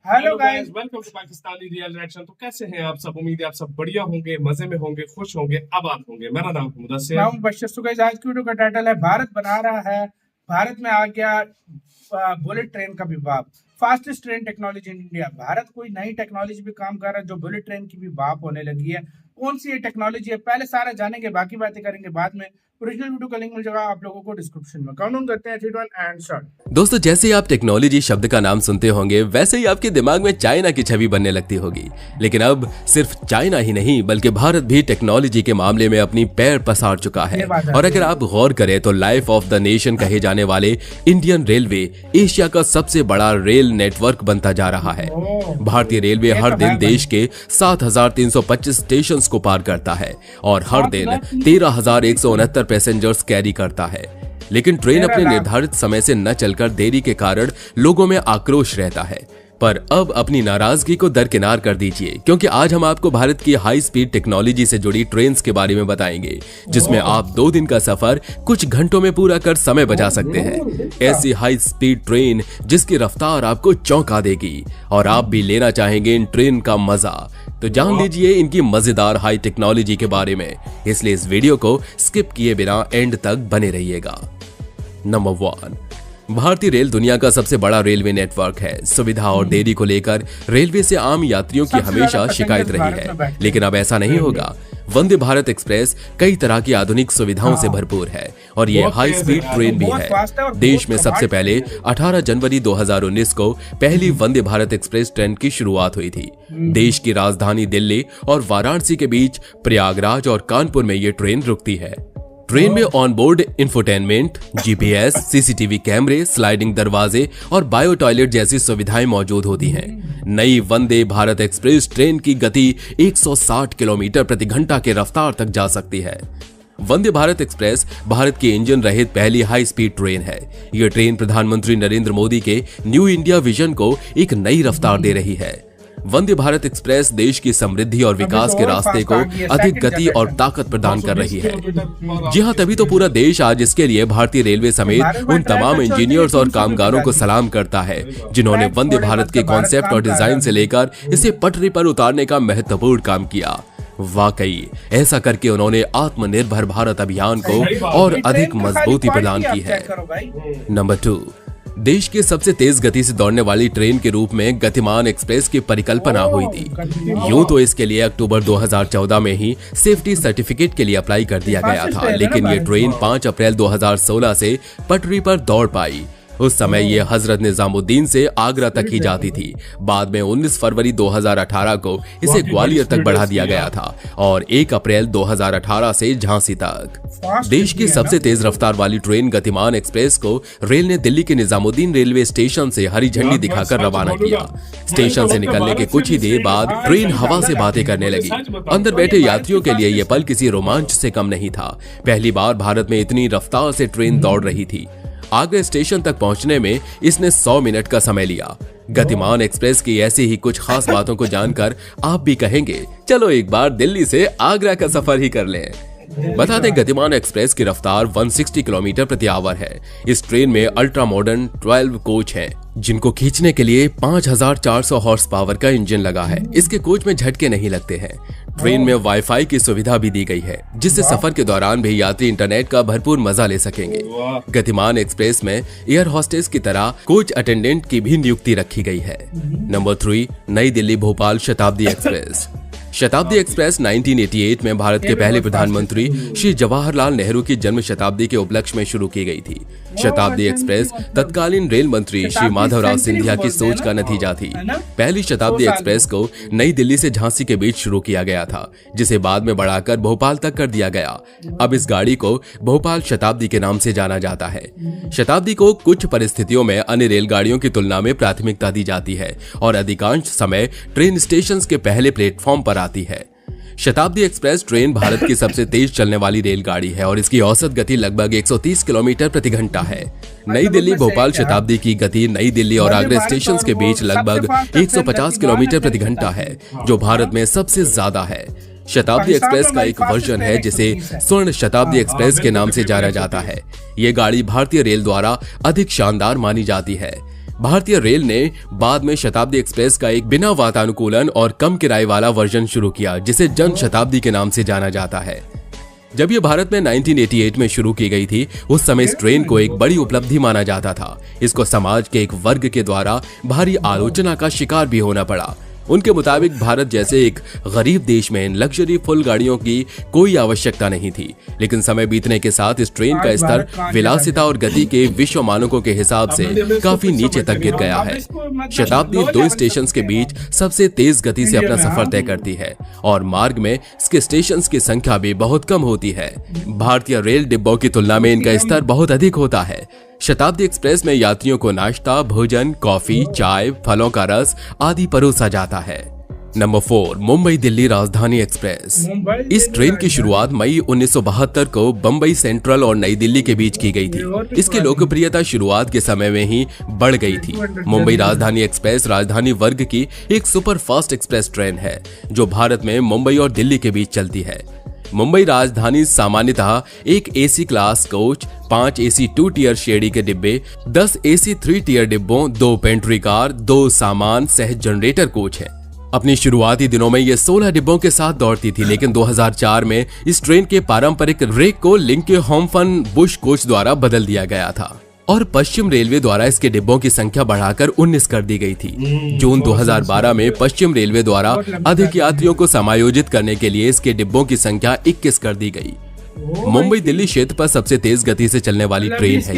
Hello guys. Welcome to Pakistani real reaction. तो कैसे हैं आप सब? उम्मीद है आप सब बढ़िया होंगे, मजे में होंगे, खुश होंगे, आबाद होंगे। मेरा नाम है मुदस्सिर। मैं हूं बशीर। तो गाइस आज की वीडियो का टाइटल है भारत बना रहा है, भारत में आ गया बुलेट ट्रेन का विभाग, fastest train technology in India. Bharat कोई नई टेक्नोलॉजी पे काम कर रहा है जो बुलेट ट्रेन की भी बाप होने लगी है। कौन सी ये टेक्नोलॉजी है पहले सारा जानेंगे, बाकी बातें करेंगे बाद में। ओरिजिनल वीडियो का लिंक मिल जाएगा आप लोगों को डिस्क्रिप्शन में। काउंट करते हैं 3, 2, 1 एंड स्टार्ट। दोस्तों, जैसे ही आप टेक्नोलॉजी शब्द का नाम सुनते होंगे वैसे ही आपके दिमाग में चाइना की छवि बनने लगती होगी। लेकिन अब सिर्फ चाइना ही नहीं बल्कि भारत भी टेक्नोलॉजी के मामले में अपनी पैर पसार चुका है। और अगर आप गौर करें तो लाइफ ऑफ द नेशन कहे जाने वाले इंडियन रेलवे एशिया का सबसे बड़ा रेल नेटवर्क बनता जा रहा है। भारतीय रेलवे हर दिन देश के 7,325 स्टेशन को पार करता है और हर दिन 13,169 पैसेंजर्स कैरी करता है। लेकिन ट्रेन अपने निर्धारित समय से न चलकर देरी के कारण लोगों में आक्रोश रहता है। पर अब अपनी नाराजगी को दरकिनार कर दीजिए, क्योंकि आज हम आपको भारत की हाई स्पीड टेक्नोलॉजी से जुड़ी ट्रेन्स के बारे में बताएंगे, जिसमें आप 2 दिन का सफर कुछ घंटों में पूरा कर समय बचा सकते हैं। ऐसी हाई स्पीड ट्रेन जिसकी रफ्तार आपको चौंका देगी और आप भी लेना चाहेंगे इन ट्रेन का मजा। तो जान लीजिए इनकी मजेदार हाई टेक्नोलॉजी के बारे में, इसलिए इस वीडियो को स्किप किए बिना एंड तक बने रहिएगा। नंबर 1, भारतीय रेल दुनिया का सबसे बड़ा रेलवे नेटवर्क है। सुविधा और देरी को लेकर रेलवे से आम यात्रियों की हमेशा शिकायत रही है, लेकिन अब ऐसा नहीं होगा। वंदे भारत एक्सप्रेस कई तरह की आधुनिक सुविधाओं से भरपूर है और ये हाई स्पीड ट्रेन भी है। देश में सबसे पहले 18 जनवरी 2019 को पहली वंदे भारत एक्सप्रेस ट्रेन की शुरुआत हुई थी। देश की राजधानी दिल्ली और वाराणसी के बीच प्रयागराज और कानपुर में ये ट्रेन रुकती है। ट्रेन में ऑनबोर्ड इंफोटेनमेंट, जीपीएस, सीसीटीवी कैमरे, स्लाइडिंग दरवाजे और बायो टॉयलेट जैसी सुविधाएं मौजूद होती हैं। नई वंदे भारत एक्सप्रेस ट्रेन की गति 160 किलोमीटर प्रति घंटा के रफ्तार तक जा सकती है। वंदे भारत एक्सप्रेस भारत की इंजन रहित पहली हाई स्पीड ट्रेन है। यह ट्रेन प्रधानमंत्री नरेंद्र मोदी के न्यू इंडिया विजन को एक नई रफ्तार दे रही है। वंदे भारत एक्सप्रेस देश की समृद्धि और विकास के रास्ते को अधिक गति और ताकत प्रदान कर रही है। जी हां, तभी तो पूरा देश आज इसके लिए भारतीय रेलवे समेत उन तमाम इंजीनियर्स और कामगारों को सलाम करता है जिन्होंने वंदे भारत के कॉन्सेप्ट और डिजाइन से लेकर इसे पटरी पर उतारने का महत्वपूर्ण काम किया। वाकई ऐसा करके उन्होंने आत्मनिर्भर भारत अभियान को और अधिक मजबूती प्रदान की है। नंबर 2, देश के सबसे तेज गति से दौड़ने वाली ट्रेन के रूप में गतिमान एक्सप्रेस की परिकल्पना हुई थी। यूं तो इसके लिए अक्टूबर 2014 में ही सेफ्टी सर्टिफिकेट के लिए अप्लाई कर दिया गया था, लेकिन ये ट्रेन 5 अप्रैल 2016 से पटरी पर दौड़ पाई। उस समय ये हजरत निजामुद्दीन से आगरा तक ही जाती थी। बाद में 19 फरवरी 2018 को इसे ग्वालियर तक बढ़ा दिया गया था और 1 अप्रैल 2018 से झांसी तक। देश की सबसे तेज रफ्तार वाली ट्रेन गतिमान एक्सप्रेस को रेल ने दिल्ली के निजामुद्दीन रेलवे स्टेशन से हरी झंडी दिखाकर रवाना किया। स्टेशन से निकलने के कुछ ही देर बाद ट्रेन हवा से बातें करने लगी। अंदर बैठे यात्रियों के लिए यह पल किसी रोमांच से कम नहीं था। पहली बार भारत में इतनी रफ्तार से ट्रेन दौड़ रही थी। आगरा स्टेशन तक पहुंचने में इसने 100 मिनट का समय लिया। गतिमान एक्सप्रेस की ऐसी ही कुछ खास बातों को जानकर आप भी कहेंगे चलो एक बार दिल्ली से आगरा का सफर ही कर लें। बता दें, गतिमान एक्सप्रेस की रफ्तार 160 किलोमीटर प्रति आवर है। इस ट्रेन में अल्ट्रा मॉडर्न 12 कोच हैं, जिनको खींचने के लिए 5400 हॉर्स पावर का इंजन लगा है। इसके कोच में झटके नहीं लगते हैं। ट्रेन में वाईफाई की सुविधा भी दी गई है, जिससे सफर के दौरान भी यात्री इंटरनेट का भरपूर मजा ले सकेंगे। गतिमान एक्सप्रेस में एयर होस्टेस की तरह कोच अटेंडेंट की भी नियुक्ति रखी गई है। नंबर 3, नई दिल्ली भोपाल शताब्दी एक्सप्रेस। शताब्दी एक्सप्रेस 1988 में भारत के पहले प्रधानमंत्री श्री जवाहरलाल नेहरू की जन्म शताब्दी के उपलक्ष्य में शुरू की गई थी। शताब्दी एक्सप्रेस तत्कालीन रेल मंत्री श्री माधवराव सिंधिया की सोच का नतीजा थी। पहली शताब्दी एक्सप्रेस को नई दिल्ली से झांसी के बीच शुरू किया गया था, जिसे बाद में बढ़ाकर भोपाल तक कर दिया गया। अब इस गाड़ी को भोपाल शताब्दी के नाम से जाना जाता है। शताब्दी को कुछ परिस्थितियों में अन्य रेलगाड़ियों की तुलना में प्राथमिकता दी जाती है और अधिकांश समय ट्रेन स्टेशन के पहले प्लेटफॉर्म पर आती है। शताब्दी एक्सप्रेस ट्रेन भारत की सबसे तेज चलने वाली रेलगाड़ी है और इसकी औसत गति लगभग 130 किलोमीटर प्रति घंटा है। नई दिल्ली भोपाल शताब्दी की गति नई दिल्ली और आगरा स्टेशन के बीच लगभग 150 किलोमीटर प्रति घंटा है, जो भारत में सबसे ज्यादा है। शताब्दी एक्सप्रेस का एक वर्जन है जिसे स्वर्ण शताब्दी एक्सप्रेस के नाम से जाना जाता है। ये गाड़ी भारतीय रेल द्वारा अधिक शानदार मानी जाती है। भारतीय रेल ने बाद में शताब्दी एक्सप्रेस का एक बिना वातानुकूलन और कम किराए वाला वर्जन शुरू किया, जिसे जन शताब्दी के नाम से जाना जाता है। जब ये भारत में 1988 में शुरू की गई थी, उस समय इस ट्रेन को एक बड़ी उपलब्धि माना जाता था। इसको समाज के एक वर्ग के द्वारा भारी आलोचना का शिकार भी होना पड़ा। उनके मुताबिक भारत जैसे एक गरीब देश में इन लग्जरी फुल गाड़ियों की कोई आवश्यकता नहीं थी, लेकिन समय बीतने के साथ इस ट्रेन का स्तर विलासिता और गति के विश्व मानकों के हिसाब से काफी नीचे तक गिर गया है। शताब्दी 2 स्टेशंस के बीच सबसे तेज गति से अपना सफर तय करती है और मार्ग में इसके स्टेशंस की संख्या भी बहुत कम होती है। भारतीय रेल डिब्बों की तुलना में इनका स्तर बहुत अधिक होता है। शताब्दी एक्सप्रेस में यात्रियों को नाश्ता, भोजन, कॉफी, चाय, फलों का रस आदि परोसा जाता है। नंबर 4, मुंबई दिल्ली राजधानी एक्सप्रेस। इस ट्रेन की शुरुआत मई 1972 को बम्बई सेंट्रल और नई दिल्ली के बीच की गई थी। इसकी लोकप्रियता शुरुआत के समय में ही बढ़ गई थी। मुंबई राजधानी एक्सप्रेस राजधानी वर्ग की एक सुपर फास्ट एक्सप्रेस ट्रेन है जो भारत में मुंबई और दिल्ली के बीच चलती है। मुंबई राजधानी सामान्यतः एक AC class coach, 5 AC 2 tier श्रेणी के डिब्बे, 10 एसी 3 टियर डिब्बों, 2 पेंट्री कार, 2 सामान सह जनरेटर कोच है। अपनी शुरुआती दिनों में ये 16 डिब्बों के साथ दौड़ती थी, लेकिन 2004 में इस ट्रेन के पारंपरिक रेक को लिंके होमफन बुश कोच द्वारा बदल दिया गया था और पश्चिम रेलवे द्वारा इसके डिब्बों की संख्या बढ़ाकर 19 कर दी गई थी। जून 2012 में पश्चिम रेलवे द्वारा अधिक यात्रियों को समायोजित करने के लिए इसके डिब्बों की संख्या 21 कर दी गई। मुंबई दिल्ली क्षेत्र पर सबसे तेज गति से चलने वाली ट्रेन है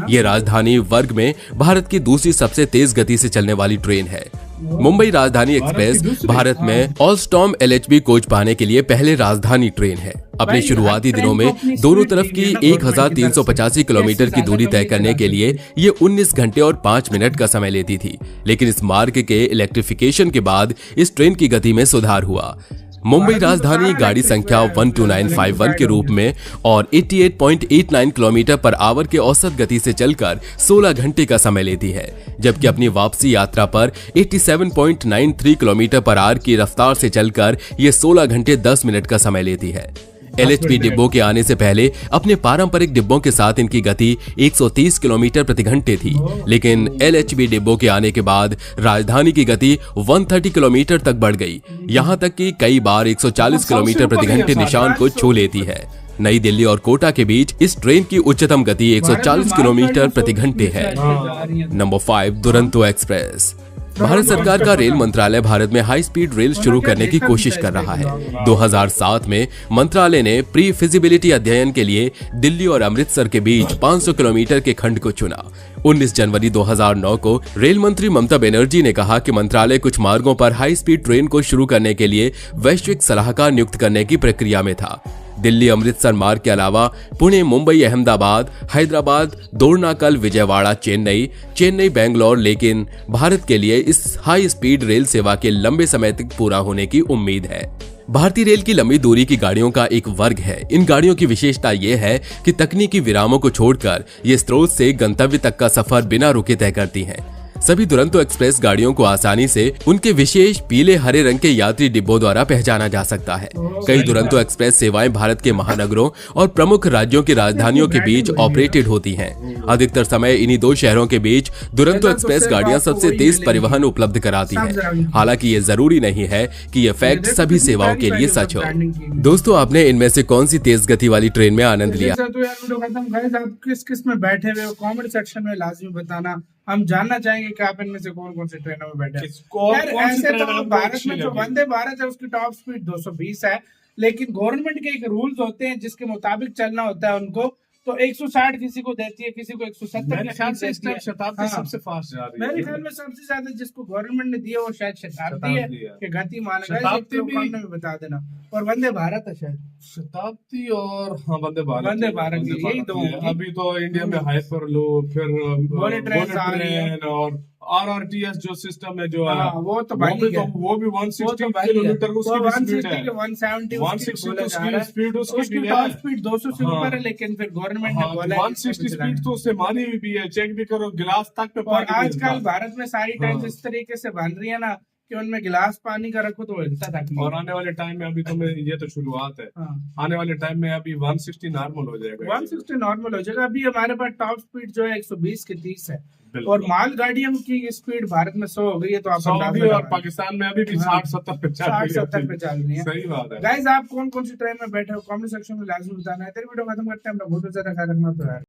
ये राजधानी वर्ग में भारत की दूसरी सबसे तेज गति से चलने वाली ट्रेन है। मुंबई राजधानी एक्सप्रेस भारत में ऑलस्टॉम LHB कोच पाने के लिए पहले राजधानी ट्रेन है। अपने शुरुआती दिनों में दोनों तरफ की 1385 किलोमीटर की दूरी तय करने के लिए ये 19 घंटे और 5 मिनट का समय लेती थी, लेकिन इस मार्ग के इलेक्ट्रिफिकेशन के बाद इस ट्रेन की गति में सुधार हुआ। मुंबई राजधानी गाड़ी संख्या 12951 के रूप में और 88.89 किलोमीटर पर आवर के औसत गति से चलकर 16 घंटे का समय लेती है, जबकि अपनी वापसी यात्रा पर 87.93 किलोमीटर पर आवर की रफ्तार से चलकर ये 16 घंटे 10 मिनट का समय लेती है। LHB डिब्बों के आने से पहले अपने पारंपरिक डिब्बों के साथ इनकी गति 130 किलोमीटर प्रति घंटे थी, लेकिन LHB डिब्बों के आने के बाद राजधानी की गति 130 किलोमीटर तक बढ़ गई, यहां तक कि कई बार 140 किलोमीटर प्रति घंटे निशान को छू लेती है। नई दिल्ली और कोटा के बीच इस ट्रेन की उच्चतम गति 140 किलोमीटर प्रति घंटे है। Number 5, Duronto express. भारत सरकार का रेल मंत्रालय भारत में हाई स्पीड रेल शुरू करने की कोशिश कर रहा है। 2007 में मंत्रालय ने प्री फिजिबिलिटी अध्ययन के लिए दिल्ली और अमृतसर के बीच 500 किलोमीटर के खंड को चुना। 19 जनवरी 2009 को रेल मंत्री ममता बनर्जी ने कहा कि मंत्रालय कुछ मार्गों पर हाई स्पीड ट्रेन को शुरू करने के लिए वैश्विक सलाहकार नियुक्त करने की प्रक्रिया में था। दिल्ली अमृतसर मार्ग के अलावा पुणे, मुंबई, अहमदाबाद, हैदराबाद, दोरनाकल, विजयवाड़ा, चेन्नई, बेंगलोर, लेकिन भारत के लिए इस हाई स्पीड रेल सेवा के लंबे समय तक पूरा होने की उम्मीद है। भारतीय रेल की लंबी दूरी की गाड़ियों का एक वर्ग है। इन गाड़ियों की विशेषता यह है कि तकनीकी विरामों को छोड़कर ये स्रोत से गंतव्य तक का सफर बिना रुके तय करती हैं। सभी दुरंतो एक्सप्रेस गाड़ियों को आसानी से उनके विशेष पीले हरे रंग के यात्री डिब्बों द्वारा पहचाना जा सकता है। कई दुरंतो एक्सप्रेस सेवाएं भारत के महानगरों और प्रमुख राज्यों की राजधानियों के बीच ऑपरेटेड होती हैं। अधिकतर समय इन्हीं 2 शहरों के बीच दुरंतो एक्सप्रेस गाड़ियां सबसे तेज परिवहन उपलब्ध कराती हैं। हालांकि ये जरूरी नहीं है कि ये फैक्ट सभी सेवाओं के लिए सच हो। दोस्तों, आपने इनमें से कौन सी तेज गति वाली ट्रेन में आनंद लिया? तो यार वीडियो खत्म, गाइस आप किस में बैठे हुए हो कमेंट सेक्शन में लाजमी बताना। हम जानना चाहेंगे कि आप इनमें से कौन से ट्रेनों में बैठे हैं। यार ऐसे तो भारत में जो वंदे भारत है उसकी टॉप स्पीड 220 है, लेकिन गवर्नमेंट के एक रूल्स होते हैं जिसके मुताबिक चलना होता है उनको। तो 160 किसी को देती है, किसी को 170 मेरे ख्याल से इस टाइम शताब्दी सबसे फास्ट जा रही है। मेरे ख्याल में सबसे ज्यादा जिसको गवर्नमेंट ने दिया वो शायद शताब्दी है कि गति मानेगा। शताब्दी भी बता देना, और वंदे भारत है शायद शताब्दी और हाँ वंदे भारत यही दो। अभी तो इंडिया में हाइपर लूप, फिर बुलेट ट्रेन और RRTS जो सिस्टम है जो वो तो वो भी 160 किलोमीटर उसकी स्पीड है, 170 स्पीड उसकी टॉप स्पीड 200 से ऊपर है, लेकिन फिर गवर्नमेंट ने बोला 160 स्पीड तो उससे मानी भी है। चेक भी करो, गिलास तक पे और आजकल भारत में सारी ट्रेन इस तरीके से बन रही है ना कि उनमें गिलास पानी का रखो तो हिलता तक नहीं। और आने वाले टाइम में अभी तो ये तो शुरुआत है, आने वाले टाइम में अभी 160 नॉर्मल हो जाएगा। 160 नॉर्मल हो जाएगा। अभी हमारे पास टॉप स्पीड जो है 120 के 30 है, बिल्कुल। और माल गाड़ियों की स्पीड भारत में 100 हो गई है, तो आप सऊदी अंदाजा और लगाएं। पाकिस्तान में अभी भी हाँ। 60-70 पे चल रही 60-70 पे चल रही है। सही बात है। गाइस, आप कौन कौन सी ट्रेन में बैठे हो कमेंट सेक्शन में लाजमी बताना है। तेरी वीडियो खत्म करते हैं, अपना बहुत ज्यादा ख्याल रखना तो यार।